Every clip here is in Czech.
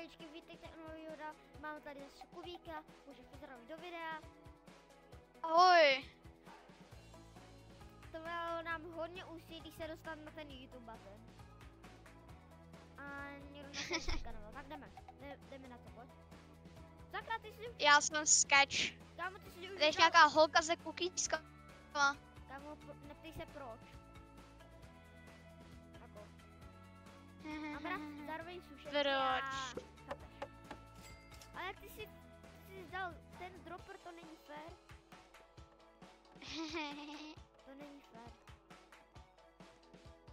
Čaučky, vítejte u nového videa, mám tady zase Kuvíka, můžeš pozdravit do videa. Ahoj. To bylo nám hodně úsilí, když se dostat na ten YouTube button. A někdo na to kanál, tak jdeme na to, pojď. Sakra, ty jsi už... Já jsem Sketch. Kámo, ty jsi už... Tady je nějaká holka ze cookieskama. Kámo, neptej se proč. Jako. A zároveň sušenky a... Chápeš. Ale jak ty jsi dal ten dropper, to není fér. To není fér.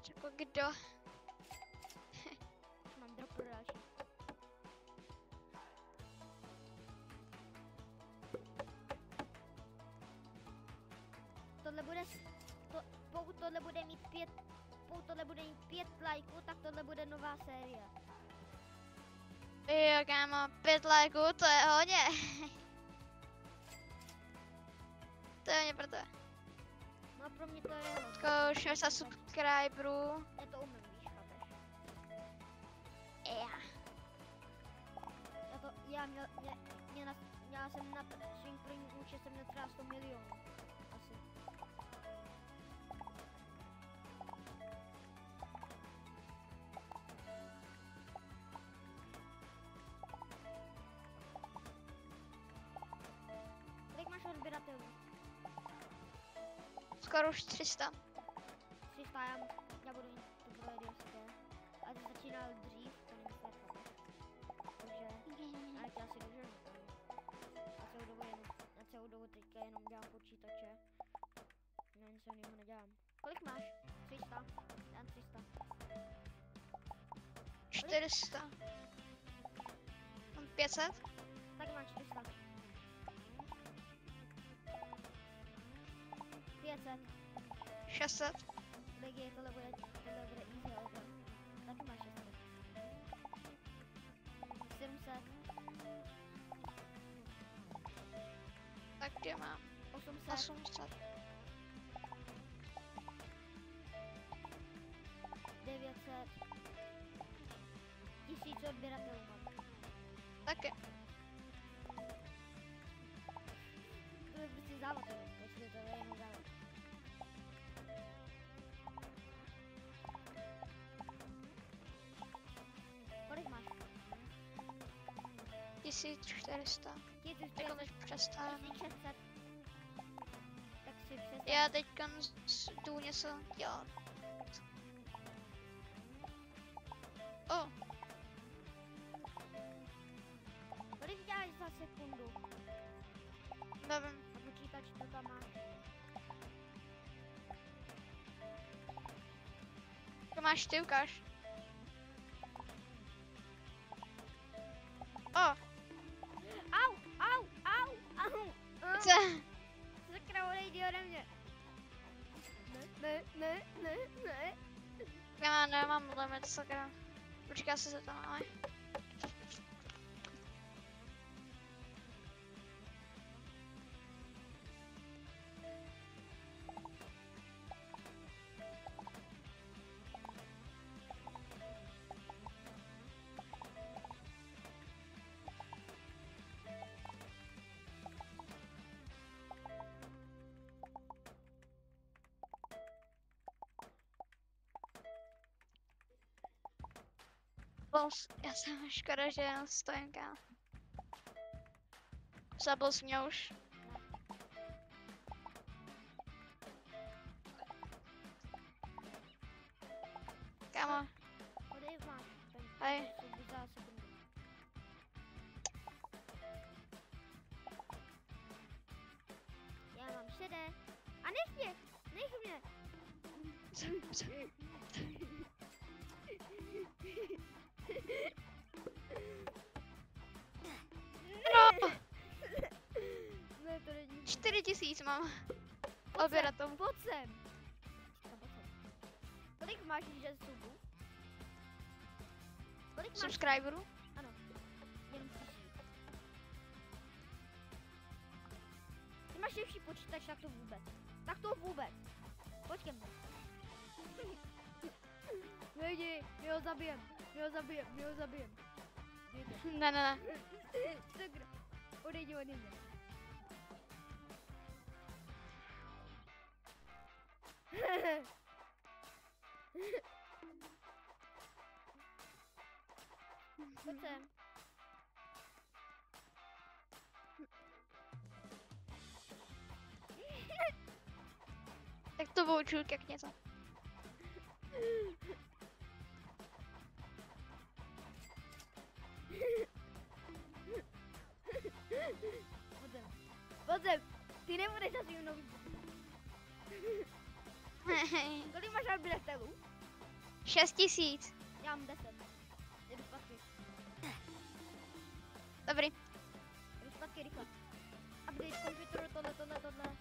Jako kdo? Mám dropper další. Tohle bude... Pokud tohle bude mít 5 lajků, tak tohle bude nová série. Jo, kámo, 5 lajků, to je hodně. To je hodně pro tebe. No pro mě to je hodně. Jako 60 subscriberů. Já to umím, víš, chápeš? Já jsem na svým prvním účet jsem netřeba 100 milionů. Asi. Kolik máš odběratelů? Skoro už 300. 300, já budu mít to pro 200. A ty začínal dřív, to není fér, takže, ale tě asi doženu. Na celou dobu teďka jenom dělám počítače. No nic jiného nedělám. Kolik máš? 300? Dám 300. 400. Mám 500. Tak máš 400. 500. 600. Lidi, tohle bude easy, ale taky máš 600. 700. Tak já mám 800. 800. 900. 1000 odběratelů mám. Taky. To je prostě závod, protože to je jenom závod. Kolik máš? 1400. 1400. Teďka než přestávám. 1600. Tak si přestaň. Já teďka jdu něco dělat. Oh. Kolik děláš za sekundu? Nevím. A počítač to tam máš. To máš ty, ukáž. Oh. Au. Co? Sakra, odejdi ode mě. Ne. Já nemám limit, sakra. Počkej, já se zeptám, ale. Já jsem škoda, že jen stojím, kámo. Zabil jsi mě už. Kámo. Odej máš. Hej. Za sekundu. Já mám šedé. A nech mě. No. Ne, to není. 4000 mám. Odběratelů. Pojď sem. Kolik máš že subů? Kolik máš? Subscriberů? Ano. Jenom 1000. Ty máš lepší počítač, tak to vůbec. Pojď ke mně. Lidi, my ho zabijem. Ne, ne, ne. Sakra. Odejdi ode mě. Pojď sem. Tak to poučil jak něco. Pojď sem. Ty nebudeš asi mnou. Kolik máš odběratelů? 6 000. Já mám 10. Jdu zpátky. Dobrý. Jdu zpátky rychle. Update komputeru, tohle.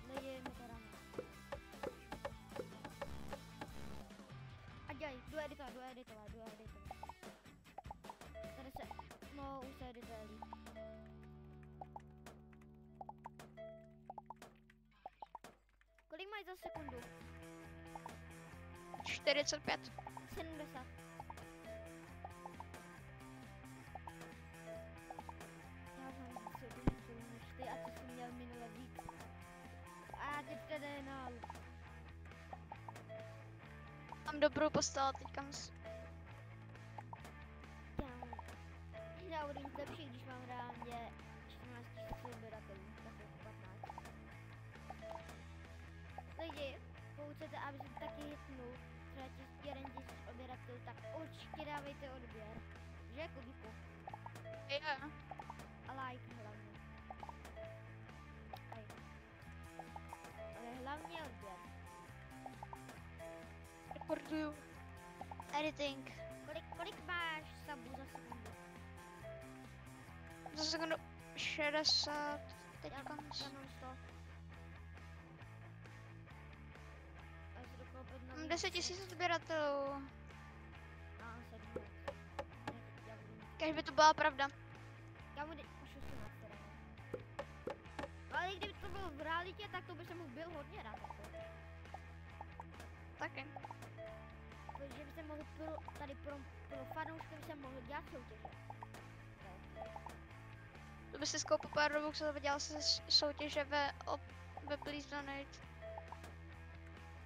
Nedějeme to ráno. A dělej, jdu editovat. Tady se, no už se edituje líp. Kolik máš za sekundu? 45. 70. Já mám víc odběratelů než ty a ty jsi měl minule víc. A já teď tady na... Mám dobrou postel teďka. Já budu mít lepší, když mám reálně 14 000 odběratelů, tak 15. Lidi, pokud chcete, aby se taky hitnul třeba 1 000 odběratelů, tak určitě dávejte odběr. Že, Kubíku? Jo. A like hlavně. Ale hlavně odběr. Rekorduju. Editing. Kolik máš sabů za sekundu? Za sekundu 60. Teďka. Já mám 100. Mám 10 000 odběratelů. A 17. Kež by to byla pravda. Já budu už 18 teda. Ale kdyby to bylo v realitě, tak to by se mohl byl hodně rád. Taky. Protože by se mohl pro fanoušky by se mohl dělat soutěže. To by si skoupil pár Robux a dělal se soutěže ve Please Donate.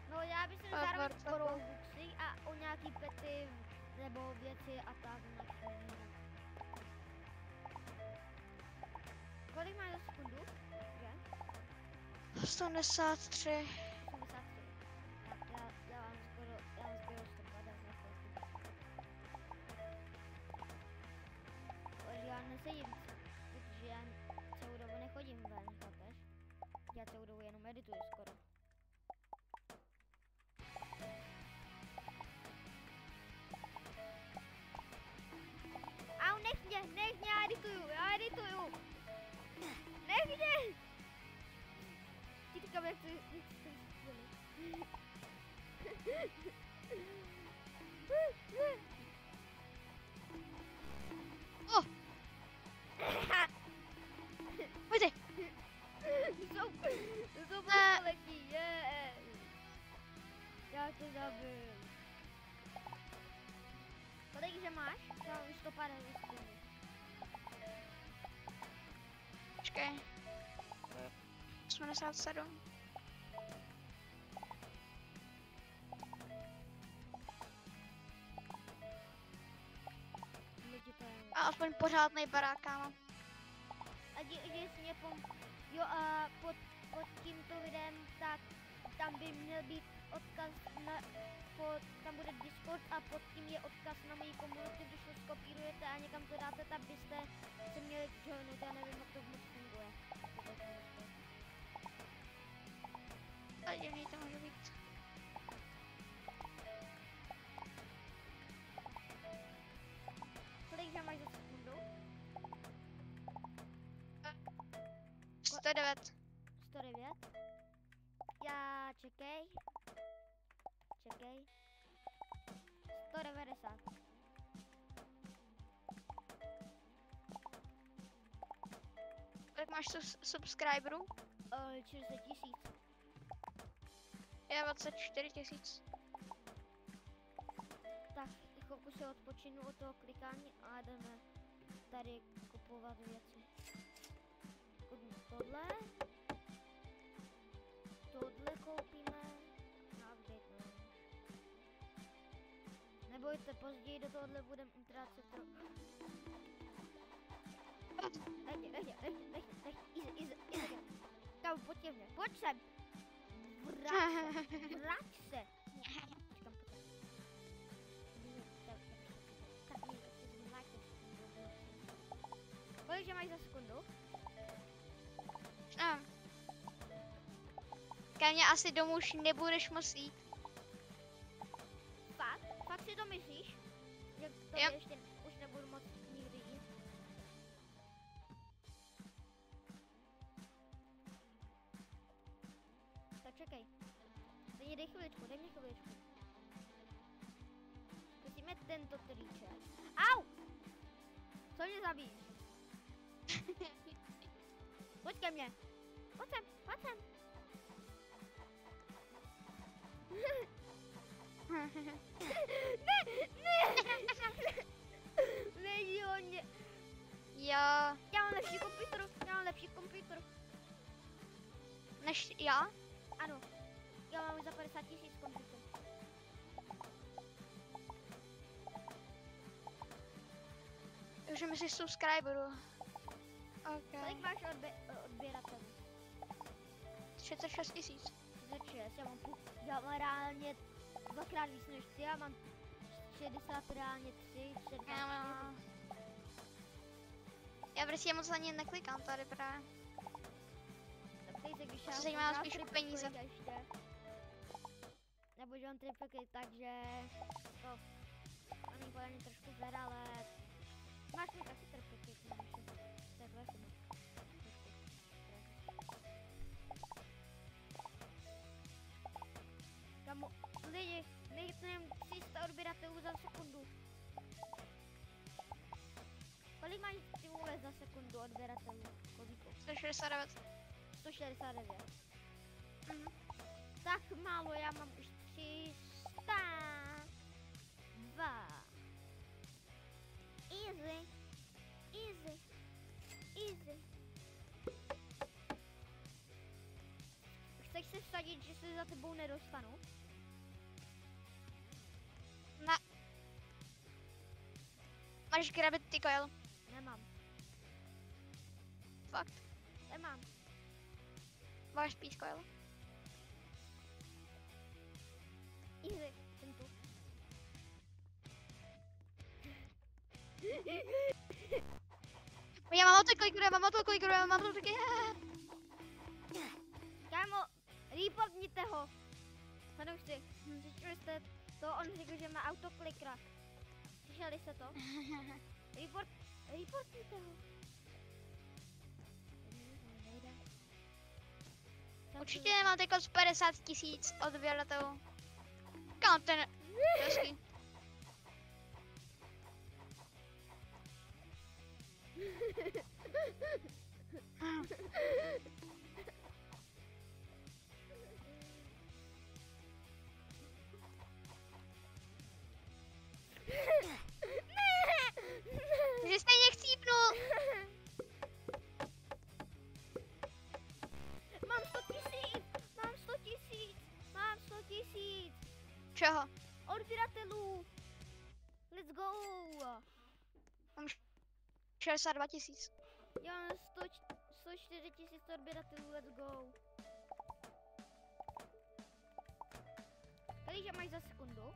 No já bych se zároveň o Robuxy a o nějaký pety nebo věci a tak. Kolik máš za sekundu? Že? 183. 83. Tak já mám skoro 150 na chvilku. Ale já nesedím, protože já celou dobu nechodím ven, chápeš? Já celou dobu jenom edituju skoro. Au, nech mě, já edituju. Nech mě! Ty říkám, jak to Oh! Pojď! To jsou poslední, já to zabil. Kolik že máš? Já už to pár sekund. Počkej. 87. A aspoň pořádnej barák, kámo. A když mě jo, a pod tímto videem, tak tam by měl být odkaz na, tam bude Discord a pod tím je odkaz na moji komunitu, když to skopírujete a někam to dáte, tak byste se měli joinout, já nevím, jak to moc funguje. Ale divný to může být. Kolik že máš za sekundu? 109. 109. Já čekej. 190. Kolik máš subscriberů? 40 000. Já 24 000. Tak, chvilku Trošku si odpočinu od toho klikání a jdeme tady kupovat věci. Koupíme tohle. Tohle koupíme. No, update, no. Nebojte, později do tohohle budeme utrácet Easy. Kámo, pojď ke mně, pojď sem. Vrať se. Říkám, pojď sem. Kolikže máš za sekundu? Kámě, asi domů už nebudeš moc jít. Fakt si to myslíš? Že to ještě už nebudu moc nikdy jít? Tak čekej. Dej chviličku. Musíme tento triček. Au! Co mě zabíjíš? Pojď ke mně. Pojď sem. Ne, on mě. Jo. Já mám lepší komputer. Než já? Ano. Já mám už za 50 000 komputer. Už mi subscriberů. Okay. Kolik máš odběratelů? 36 000. 36, já mám reálně dvakrát víc než ty, já mám 60 reálně 3, 64. Já prostě moc ani neklikám tady právě. Tak tady se když já zajímá spíš peníze. Ještě. Nebo že on triple, takže to ani podle mě trošku zver, ale máš mi taky triple, to je vlastně. Kamo, lidi, nejsem 300 odběratelů za sekundu. Kolik mají ty vůbec za sekundu odběratelů? Koliko? 169. 169. Tak málo, já mám už 300. 2. Easy. Chceš se vsadit, že se za tebou nedostanu? Ne. Máš Gravity Coil? Nemám. Fakt? Nemám. Máš Speed Coil? Easy, jsem tu. Já mám autokliker. Kámo, reportněte ho. Fanoušci, slyšeli jste to? On řekl, že má autoklikra. Slyšeli jste to? Reportněte ho. Určitě nemám teď 50 000 odběratelů. Kam ten? Hezký. Že stejně chcípnul. Mám 100 000. Čeho? Odběratelů. Let's go. Mám 62 000. Já mám 104 000 odběratelů, let's go. Kolik máš za sekundu?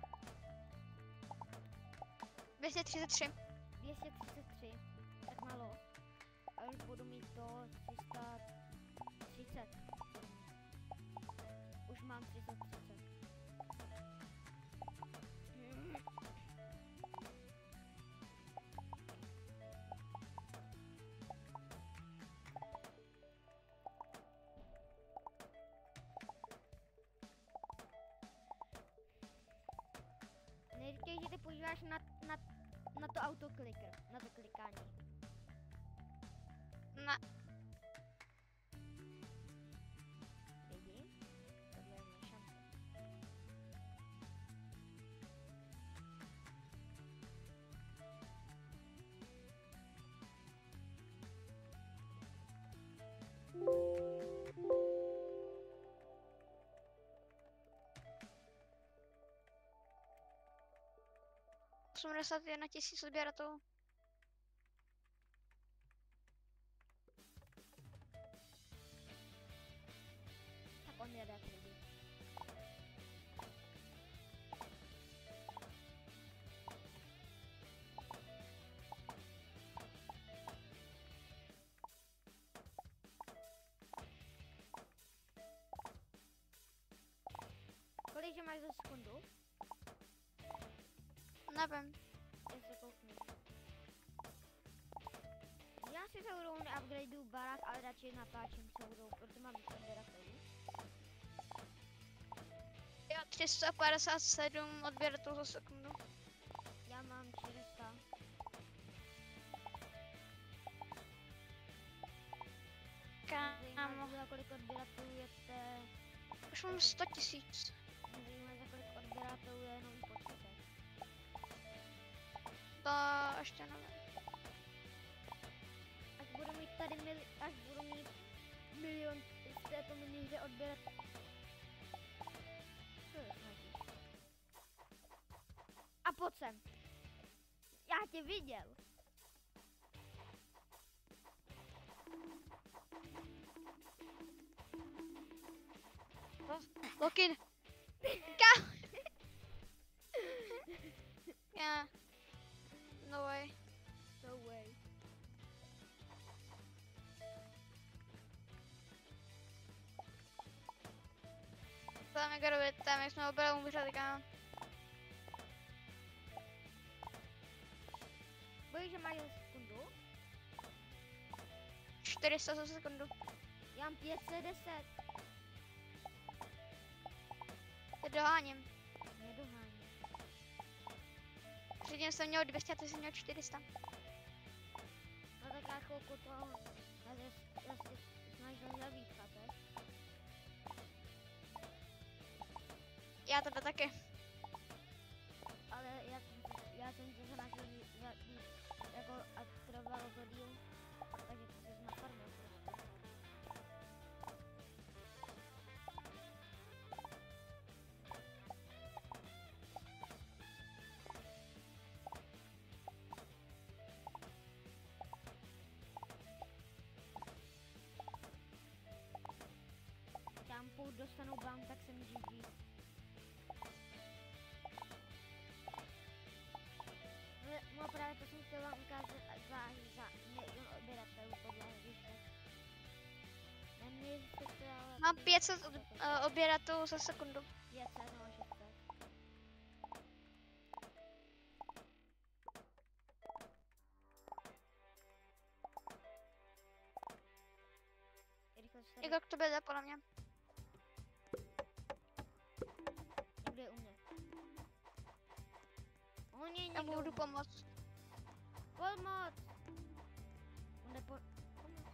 233. 233, tak málo. A už budu mít to 330. Už mám 330. Neříkej, že ty používáš na to autokliker, na to klikání. Ne. Vidím? Tohle je moje šance. 81 000 odběratelů. Tak on jede jak lidi. Kolik máš za sekundu? Nevím. Já se kouknu. Já si celou neupgradeuju barák, ale radši napáčím celou, protože mám víc odběratelů. Jo, 357 odběratelů za sekundu. Já mám 400. Kámo, Za kolik odběratelů je té... už mám 100 000. Nevíme, za kolik odběratelů je jenom počítač. To ještě nevím. Až budu mít tady až budu mít milion z této minihře odběrat. Co je snažíš? A pojď sem. Já tě viděl. Lokin! Ká! Yeah. No way. No way. To je mega dobré, tam jak jsme obrali umřeli, kámo. Bojíš, že máš za sekundu? 400 za sekundu. Já mám 510. Teď doháním. Nedoháním. Předtím jsem měl 200 a ty jsi měl 400. No tak já chvilku toho, já si snažil zabít, chápeš? Já tebe taky. Ale já jsem se snažil zabít, jako a trvalo to díl, takže to se nafarmil prostě. Tam půl dostanou bound, tak jsem GG. No právě to jsem chtěla vám ukázat za milion odběratelů podle výšek. Neměli jste to ale... Mám 500 odběratelů za sekundu. 500 nebo 600. Rychle se tady... Jako k tobě jde podle mě. Někde je u mě. On je Já někde mu u budu mě. pomoct. Pomoc! On jde po... Pomoc.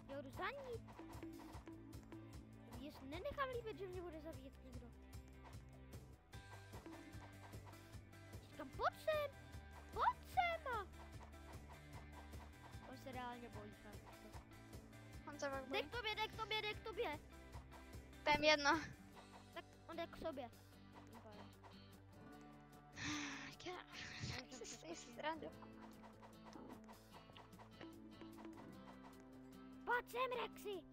Já jdu za ní. Jestli nenechám líbit, že mě bude zabíjet někdo. Říkám, pojď sem! Pojď sem! On se reálně bojí, chápu. On se pak Jde bojí. k tobě, jde k tobě, jde k tobě! To je mi jedno. Tak on jde k sobě. Jsi srandu. Pojď sem, Rexy!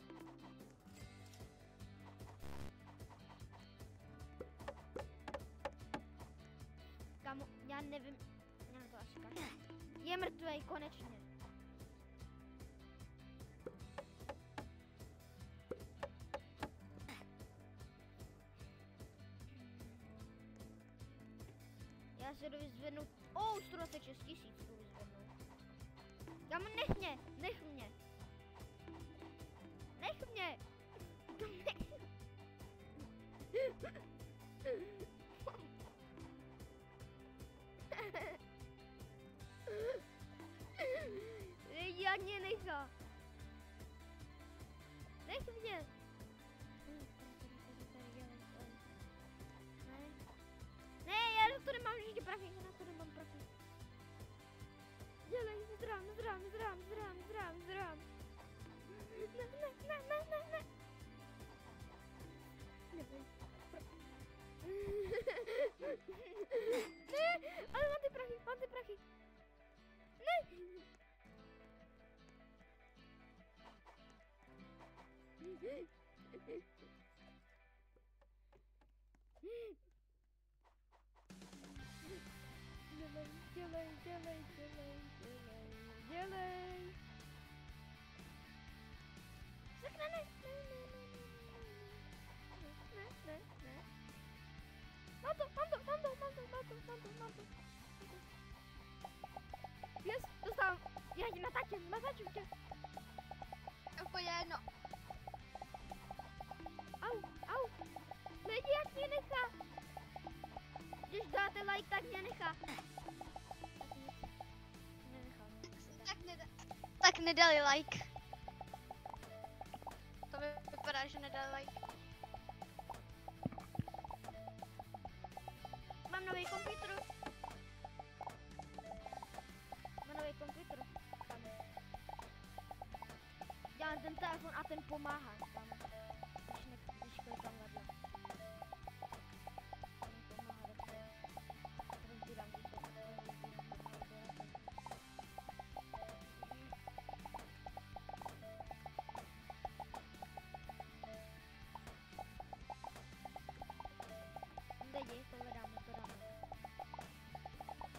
Kamo, já nevím, já na to asi kašlu. Je mrtvej, konečně. Já se jdu vyzvednout, 126 000 jdu vyzvednout. Kamo, nech mě, nech mě. Nech mě. Já mě nechá. Nech mě. Ne, já na to nemám vždy prachy, já na to nemám prachy. Dělej, zdrám. Ne. Ne, ale mám mám ty prachy. Ne! Dělej. Sakra, ne. Ne. Mám to. Yes, dostávám. Já tě natáčím tě. Úplně jedno. Au. Lidi, jak mě nechá. Když dáte like, tak mě nechá. Tak nedali like. To vypadá, že nedali like. Mám nový počítač. Dělám ten telefon a ten pomáhá. Když klikám vedle. Rozbírám to. Lidi, to dáme.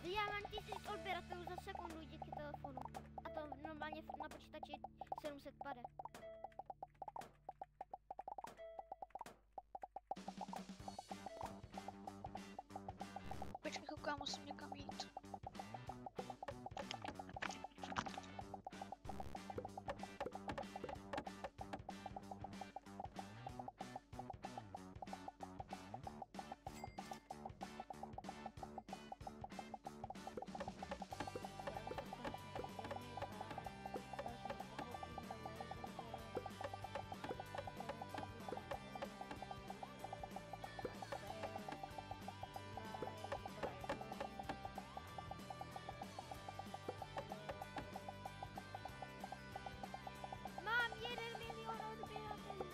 Já mám 1000 odběratelů za sekundu díky telefonu. A to normálně na počítači 700 pade. Počkej, koukám, musím někam jít. Mám 1 milion odběratelů.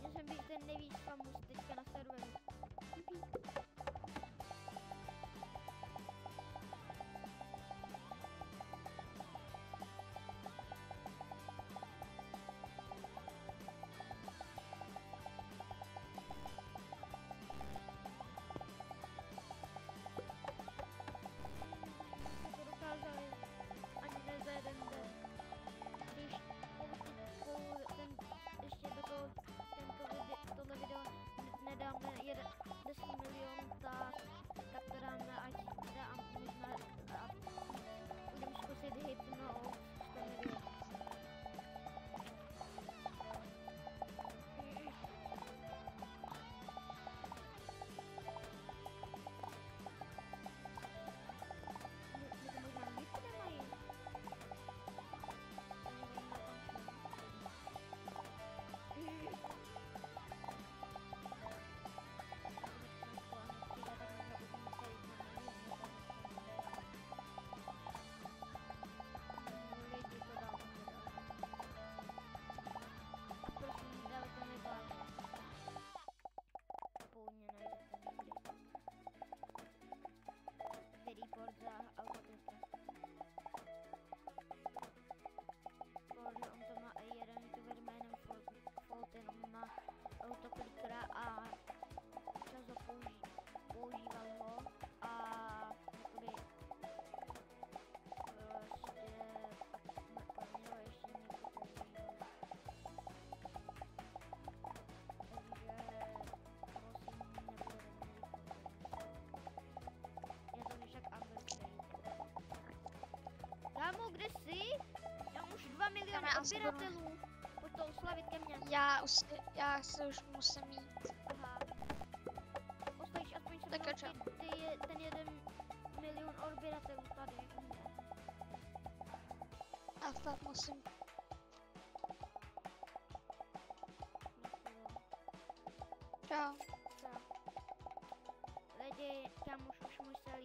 Já jsem byl ten nejvíc famus teďka na serveru. To dokázali ani ne za jeden den. Když ještě do toho tohle video nedáme 10 milionů, tak to dáme až a možná a budeme zkusit hitnout 100 milionů. Report za autoklika. On to má i jeden youtuber jménem Fulton, on má autoklikera a často používal ho a jakoby prostě ještě něco používal. Kámo, kde jsi? Já mám už 2 miliony odběratelů. Pojď to oslavit ke mně. Já se už musím jít. Aha. Postavíš aspoň se Tak mnou ten 1 milion odběratelů tady. A fakt musím. Čau. Lidi, kámo, už musel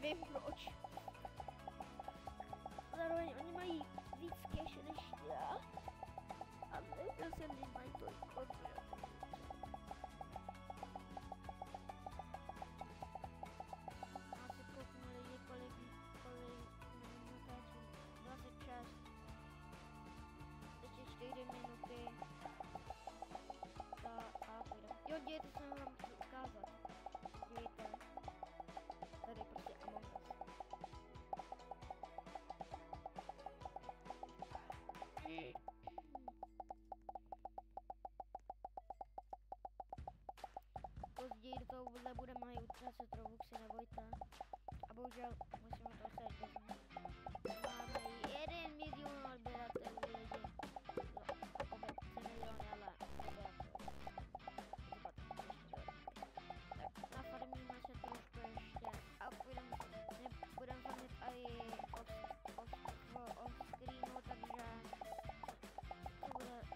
nevím proč. Zároveň oni mají víc cash než já. A nevěděl jsem, že mají tolik odběratelů. A si kouknu lidi, kolik minutáčů. 26. Ještě 4 minuty. A půjdem. Jo, dějte, co vám chci ukázat. Dívejte. Tady prostě Among Us. Později do toho budeme mají utrácet Robuxy, nebojte. A bohužel musíme to osadit. Máme 1 milion odběratelů lidi. Obecně miliony, ale odběratelů. Tak nafarmíme se trošku ještě a budeme farmit i off-screenu,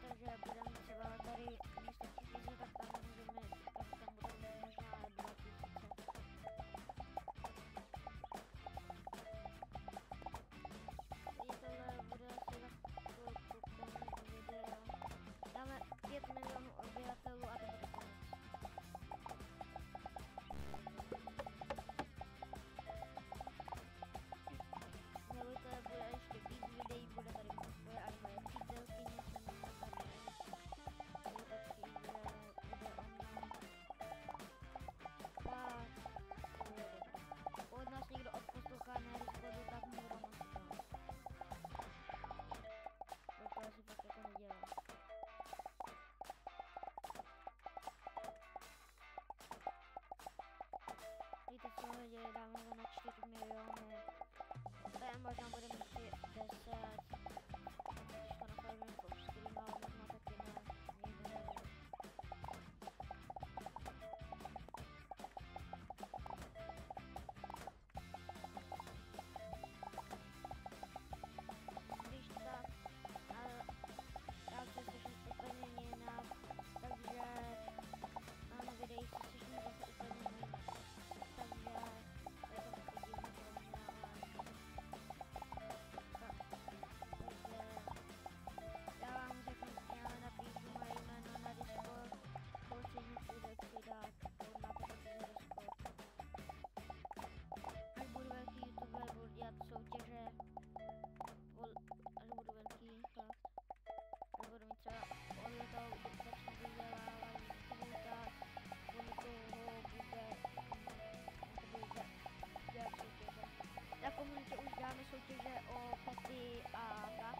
takže budeme třeba tady místo 1000, tak tam můžeme, tak tam budeme možná 2000. Tohle bude asi takové koukání video. Dáme 5 milionů odběratelů a to bude konec. Nebojte, bude ještě víc videí, bude tady moje a moje přítelkyně, jsem tady. Bude taky, že bude online. Pokud nás někdo odposlouchá na Discordu, tak mu budeme asistovat. To asi fakt jako nedělám. Víte, co jsme viděli, dáme to na 4 miliony. Tady možná budeme mít 10. Když to napademe v off-screenu, ale možná taky ne. Nikdy nevím. Když tak, já se slyším úplně jinak, takže máme videí se slyším zase úplně jinak. Takže je to taky divný pro mě, ale já vám řeknu, já napíšu moje jméno na Discord, pokud nic bude přidat, máte taky na Discord. Až budu velký youtuber, budu dělat soutěže, až budu velký, fakt. Až budu mít třeba odletou, začnu vydělávat YouTube, tak podle toho bude dělat soutěže. Na komunitě už dáme soutěže o pety a tak.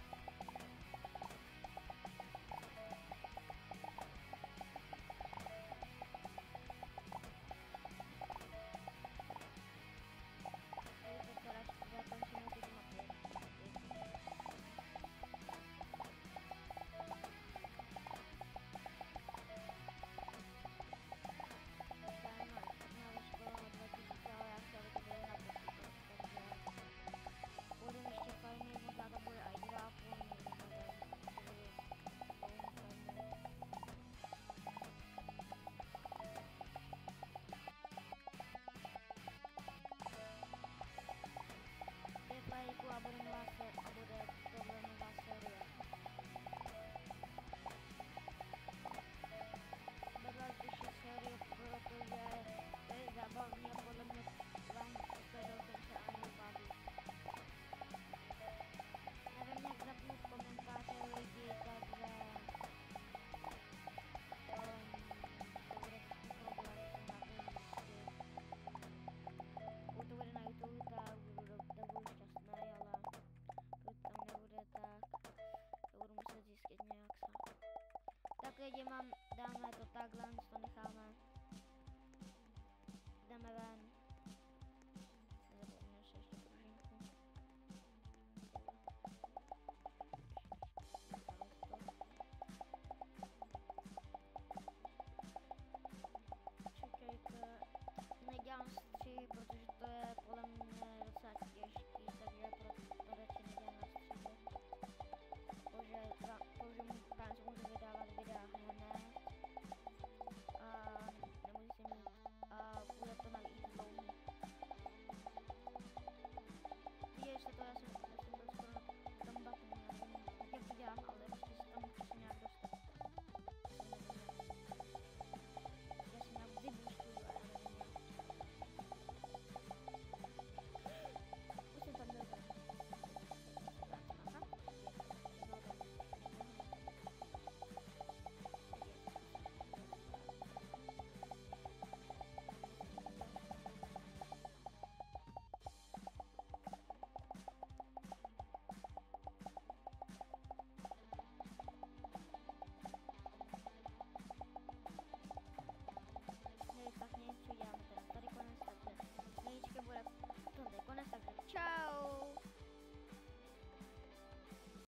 Lajku a bude nová série. Bude další série, protože to je zábavný a podle mě vám to dokonce ani baví. Nevím, jak zapnout komentáře lidi, takže to bude problém, pokud to bude na YouTube, tak budu šťastný, ale pokud tam nebude, tak to budu muset zjistit nějak sám. Tak lidi, dáme to takhle, to